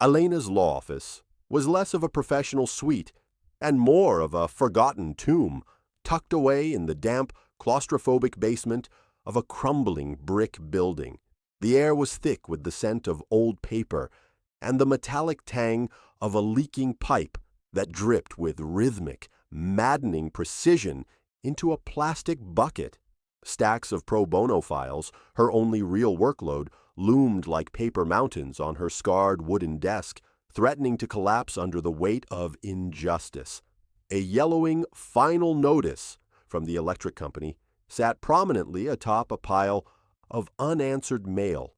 Elena's law office was less of a professional suite and more of a forgotten tomb, tucked away in the damp, claustrophobic basement of a crumbling brick building. The air was thick with the scent of old paper and the metallic tang of a leaking pipe that dripped with rhythmic, maddening precision into a plastic bucket. Stacks of pro bono files, her only real workload, loomed like paper mountains on her scarred wooden desk, threatening to collapse under the weight of injustice. A yellowing final notice from the electric company sat prominently atop a pile of unanswered mail,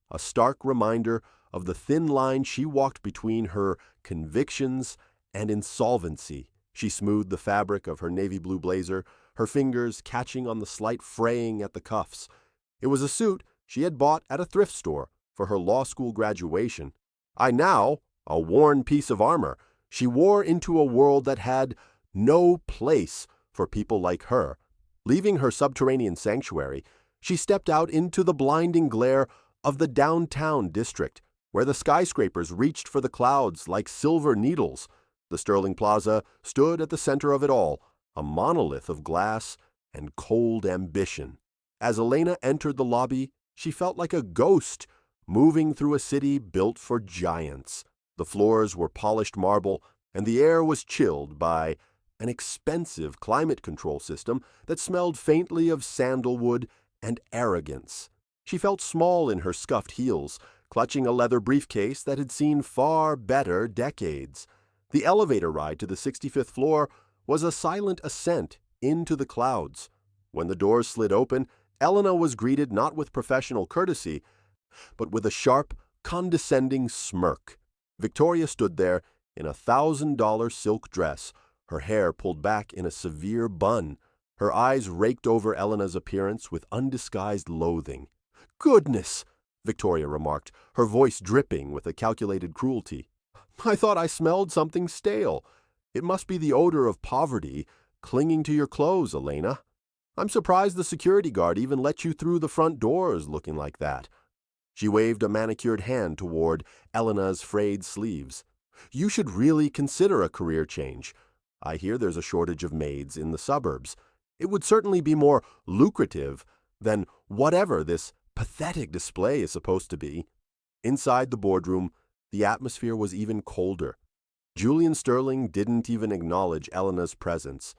a stark reminder of the thin line she walked between her convictions and insolvency. She smoothed the fabric of her navy blue blazer, her fingers catching on the slight fraying at the cuffs. It was a suit she had bought at a thrift store for her law school graduation. A worn piece of armor, she wore into a world that had no place for people like her. Leaving her subterranean sanctuary, she stepped out into the blinding glare of the downtown district, where the skyscrapers reached for the clouds like silver needles. The Sterling Plaza stood at the center of it all, a monolith of glass and cold ambition. As Elena entered the lobby, she felt like a ghost moving through a city built for giants. The floors were polished marble, and the air was chilled by an expensive climate control system that smelled faintly of sandalwood and arrogance. She felt small in her scuffed heels, clutching a leather briefcase that had seen far better decades. The elevator ride to the 65th floor was a silent ascent into the clouds. When the doors slid open, Elena was greeted not with professional courtesy, but with a sharp, condescending smirk. Victoria stood there in a $1,000 silk dress, her hair pulled back in a severe bun. Her eyes raked over Elena's appearance with undisguised loathing. "Goodness!" Victoria remarked, her voice dripping with a calculated cruelty. "I thought I smelled something stale. It must be the odor of poverty clinging to your clothes, Elena. I'm surprised the security guard even let you through the front doors looking like that." She waved a manicured hand toward Elena's frayed sleeves. "You should really consider a career change. I hear there's a shortage of maids in the suburbs. It would certainly be more lucrative than whatever this pathetic display is supposed to be." Inside the boardroom, the atmosphere was even colder. Julian Sterling didn't even acknowledge Elena's presence,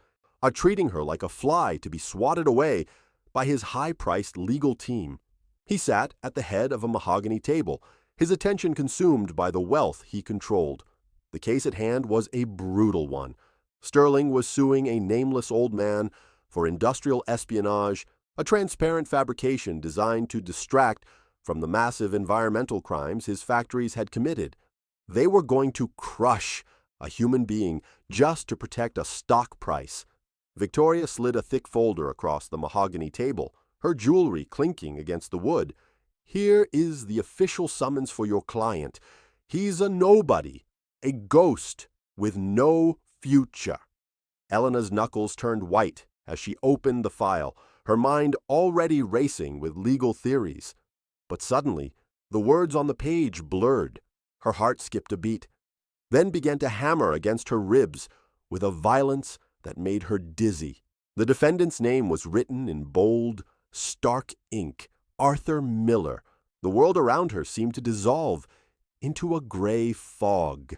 treating her like a fly to be swatted away by his high-priced legal team. He sat at the head of a mahogany table, his attention consumed by the wealth he controlled. The case at hand was a brutal one. Sterling was suing a nameless old man for industrial espionage, a transparent fabrication designed to distract from the massive environmental crimes his factories had committed. They were going to crush a human being just to protect a stock price. Victoria slid a thick folder across the mahogany table, her jewelry clinking against the wood. "Here is the official summons for your client. He's a nobody, a ghost with no future." Elena's knuckles turned white as she opened the file, her mind already racing with legal theories. But suddenly, the words on the page blurred. Her heart skipped a beat, then began to hammer against her ribs with a violence that made her dizzy. The defendant's name was written in bold, stark ink, Arthur Miller. The world around her seemed to dissolve into a gray fog.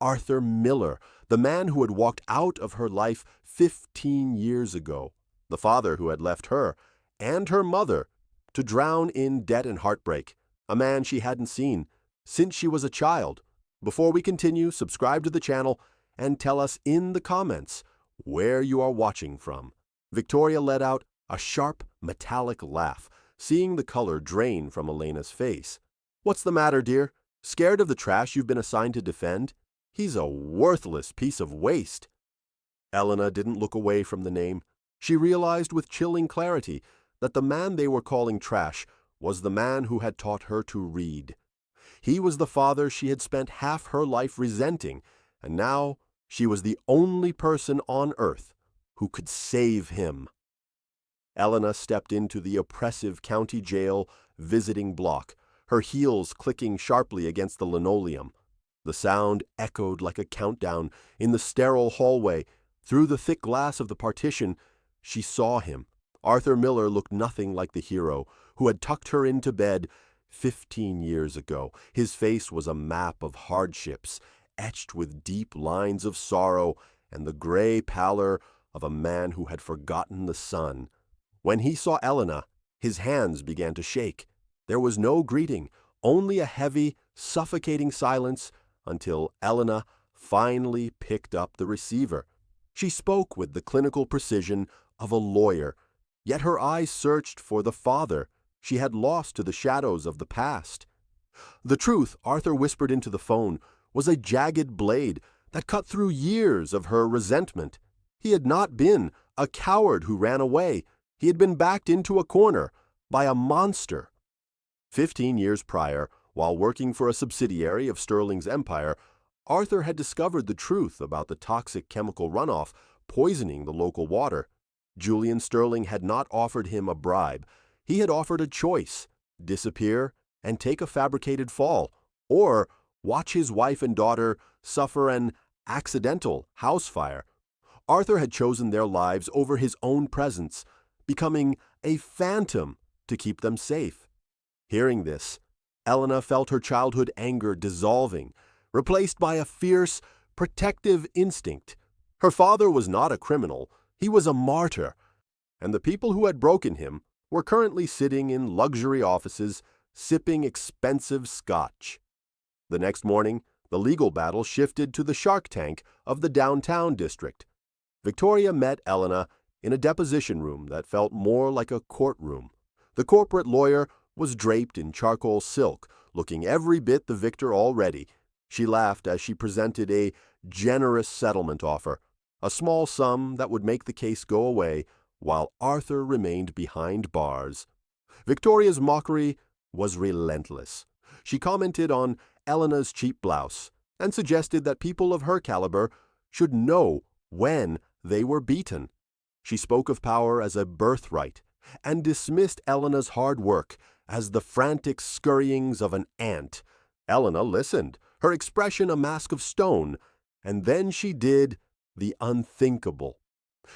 Arthur Miller, the man who had walked out of her life 15 years ago, the father who had left her and her mother to drown in debt and heartbreak, a man she hadn't seen since she was a child. Before we continue, subscribe to the channel and tell us in the comments where you are watching from. Victoria let out a sharp, metallic laugh, seeing the color drain from Elena's face. "What's the matter, dear? Scared of the trash you've been assigned to defend? He's a worthless piece of waste." Elena didn't look away from the name. She realized with chilling clarity that the man they were calling trash was the man who had taught her to read. He was the father she had spent half her life resenting, and now she was the only person on earth who could save him. Elena stepped into the oppressive county jail visiting block, her heels clicking sharply against the linoleum. The sound echoed like a countdown in the sterile hallway. Through the thick glass of the partition, she saw him. Arthur Miller looked nothing like the hero who had tucked her into bed 15 years ago. His face was a map of hardships, etched with deep lines of sorrow and the gray pallor of a man who had forgotten the sun. When he saw Elena, his hands began to shake. There was no greeting, only a heavy, suffocating silence until Elena finally picked up the receiver. She spoke with the clinical precision of a lawyer, yet her eyes searched for the father she had lost to the shadows of the past. The truth, Arthur whispered into the phone, was a jagged blade that cut through years of her resentment. He had not been a coward who ran away. He had been backed into a corner by a monster. 15 years prior, while working for a subsidiary of Sterling's empire, Arthur had discovered the truth about the toxic chemical runoff poisoning the local water. Julian Sterling had not offered him a bribe. He had offered a choice: disappear and take a fabricated fall, or watch his wife and daughter suffer an accidental house fire. Arthur had chosen their lives over his own presence, becoming a phantom to keep them safe. Hearing this, Elena felt her childhood anger dissolving, replaced by a fierce, protective instinct. Her father was not a criminal, he was a martyr, and the people who had broken him were currently sitting in luxury offices, sipping expensive scotch. The next morning, the legal battle shifted to the Shark Tank of the downtown district. Victoria met Elena in a deposition room that felt more like a courtroom. The corporate lawyer was draped in charcoal silk, looking every bit the victor already. She laughed as she presented a generous settlement offer, a small sum that would make the case go away while Arthur remained behind bars. Victoria's mockery was relentless. She commented on Elena's cheap blouse and suggested that people of her caliber should know when they were beaten. She spoke of power as a birthright and dismissed Elena's hard work as the frantic scurryings of an ant. Elena listened, her expression a mask of stone, and then she did the unthinkable.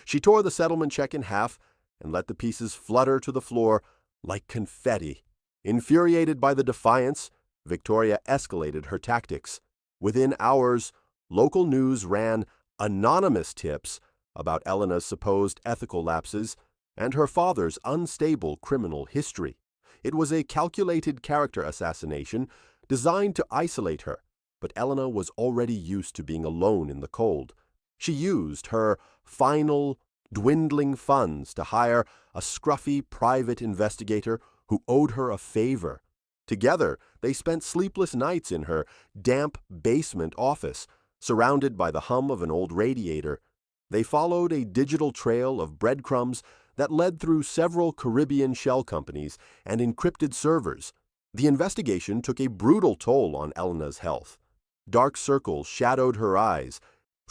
She tore the settlement check in half and let the pieces flutter to the floor like confetti. Infuriated by the defiance, Victoria escalated her tactics. Within hours, local news ran anonymous tips about Elena's supposed ethical lapses and her father's unstable criminal history. It was a calculated character assassination designed to isolate her, but Elena was already used to being alone in the cold. She used her final, dwindling funds to hire a scruffy private investigator who owed her a favor. Together, they spent sleepless nights in her damp basement office, surrounded by the hum of an old radiator. They followed a digital trail of breadcrumbs that led through several Caribbean shell companies and encrypted servers. The investigation took a brutal toll on Elena's health. Dark circles shadowed her eyes,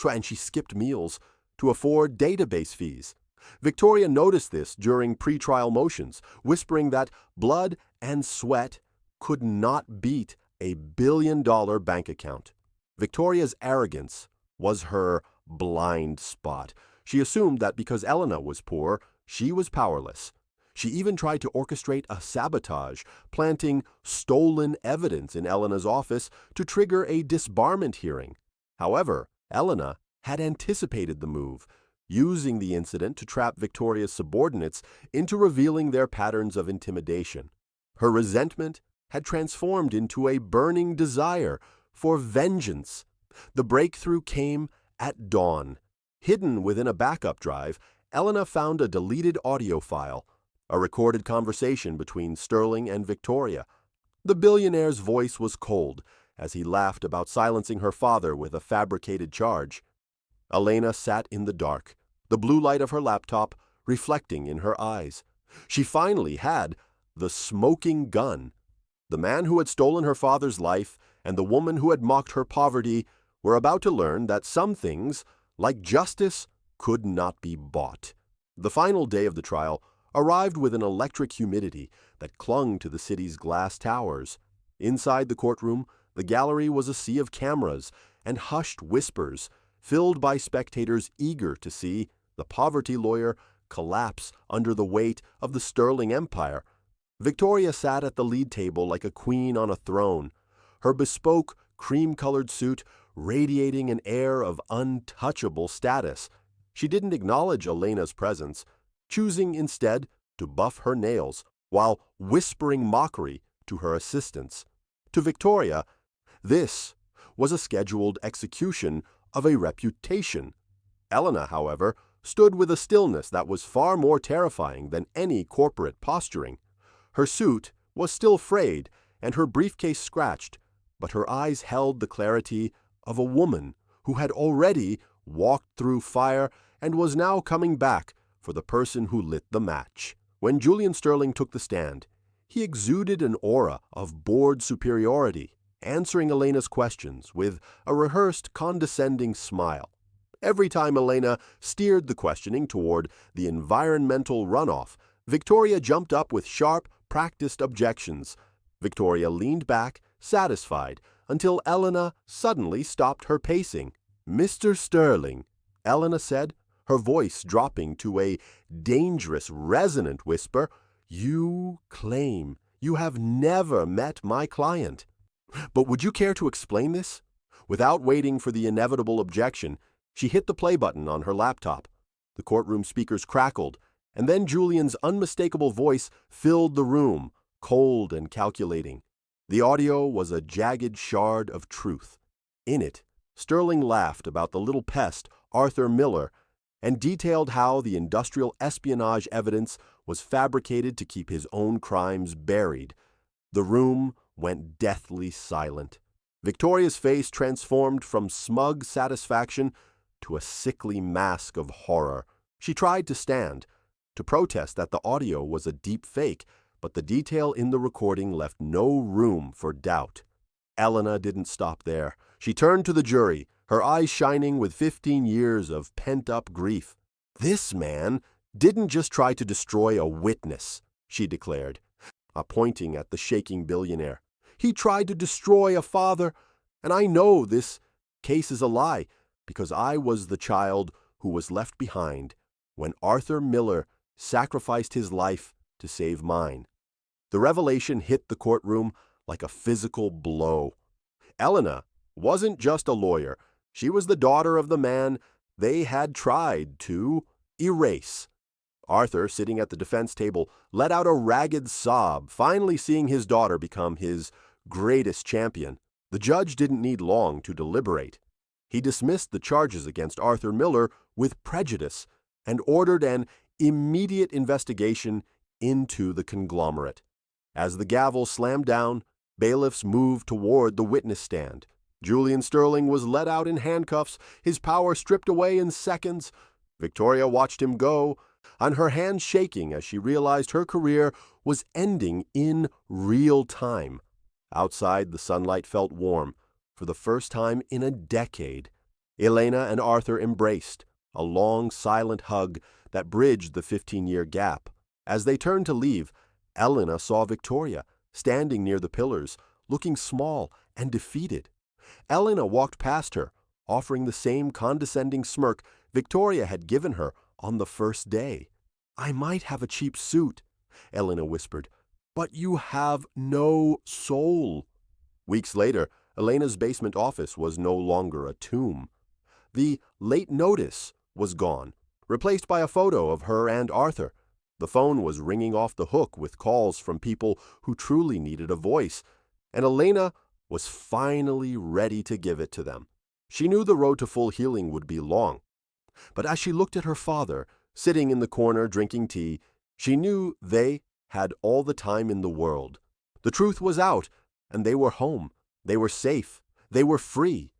and she skipped meals to afford database fees. Victoria noticed this during pretrial motions, whispering that blood and sweat could not beat a billion-dollar bank account. Victoria's arrogance was her blind spot. She assumed that because Elena was poor, she was powerless. She even tried to orchestrate a sabotage, planting stolen evidence in Elena's office to trigger a disbarment hearing. However, Elena had anticipated the move, using the incident to trap Victoria's subordinates into revealing their patterns of intimidation. Her resentment had transformed into a burning desire for vengeance. The breakthrough came at dawn. Hidden within a backup drive, Elena found a deleted audio file, a recorded conversation between Sterling and Victoria. The billionaire's voice was cold as he laughed about silencing her father with a fabricated charge. Elena sat in the dark, the blue light of her laptop reflecting in her eyes. She finally had the smoking gun. The man who had stolen her father's life and the woman who had mocked her poverty were about to learn that some things, like justice, could not be bought. The final day of the trial arrived with an electric humidity that clung to the city's glass towers. Inside the courtroom, The gallery was a sea of cameras and hushed whispers, filled by spectators eager to see the poverty lawyer collapse under the weight of the Sterling Empire. Victoria sat at the lead table like a queen on a throne, her bespoke, cream-colored suit radiating an air of untouchable status. She didn't acknowledge Elena's presence, choosing instead to buff her nails while whispering mockery to her assistants. To Victoria, this was a scheduled execution of a reputation. Elena, however, stood with a stillness that was far more terrifying than any corporate posturing. Her suit was still frayed and her briefcase scratched, but her eyes held the clarity of a woman who had already walked through fire and was now coming back for the person who lit the match. When Julian Sterling took the stand, he exuded an aura of bored superiority, answering Elena's questions with a rehearsed, condescending smile. Every time Elena steered the questioning toward the environmental runoff, Victoria jumped up with sharp, practiced objections. Victoria leaned back, satisfied, until Elena suddenly stopped her pacing. "Mr. Sterling," Elena said, her voice dropping to a dangerous, resonant whisper, "you claim you have never met my client. But would you care to explain this?" Without waiting for the inevitable objection, she hit the play button on her laptop. The courtroom speakers crackled, and then Julian's unmistakable voice filled the room, cold and calculating. The audio was a jagged shard of truth. In it, Sterling laughed about the little pest, Arthur Miller, and detailed how the industrial espionage evidence was fabricated to keep his own crimes buried. The room went deathly silent. Victoria's face transformed from smug satisfaction to a sickly mask of horror. She tried to stand, to protest that the audio was a deep fake, but the detail in the recording left no room for doubt. Elena didn't stop there. She turned to the jury, her eyes shining with 15 years of pent-up grief. "This man didn't just try to destroy a witness," she declared, pointing at the shaking billionaire. "He tried to destroy a father, and I know this case is a lie because I was the child who was left behind when Arthur Miller sacrificed his life to save mine." The revelation hit the courtroom like a physical blow. Elena wasn't just a lawyer. She was the daughter of the man they had tried to erase. Arthur, sitting at the defense table, let out a ragged sob, finally seeing his daughter become his greatest champion. The judge didn't need long to deliberate. He dismissed the charges against Arthur Miller with prejudice and ordered an immediate investigation into the conglomerate. As the gavel slammed down, bailiffs moved toward the witness stand. Julian Sterling was let out in handcuffs, his power stripped away in seconds. Victoria watched him go, on her hands shaking as she realized her career was ending in real time. Outside, the sunlight felt warm. For the first time in a decade, Elena and Arthur embraced, a long, silent hug that bridged the 15-year gap. As they turned to leave, Elena saw Victoria, standing near the pillars, looking small and defeated. Elena walked past her, offering the same condescending smirk Victoria had given her on the first day. "I might have a cheap suit," Elena whispered, "but you have no soul." Weeks later, Elena's basement office was no longer a tomb. The late notice was gone, replaced by a photo of her and Arthur. The phone was ringing off the hook with calls from people who truly needed a voice, and Elena was finally ready to give it to them. She knew the road to full healing would be long. But as she looked at her father, sitting in the corner drinking tea, she knew they had all the time in the world. The truth was out, and they were home. They were safe. They were free.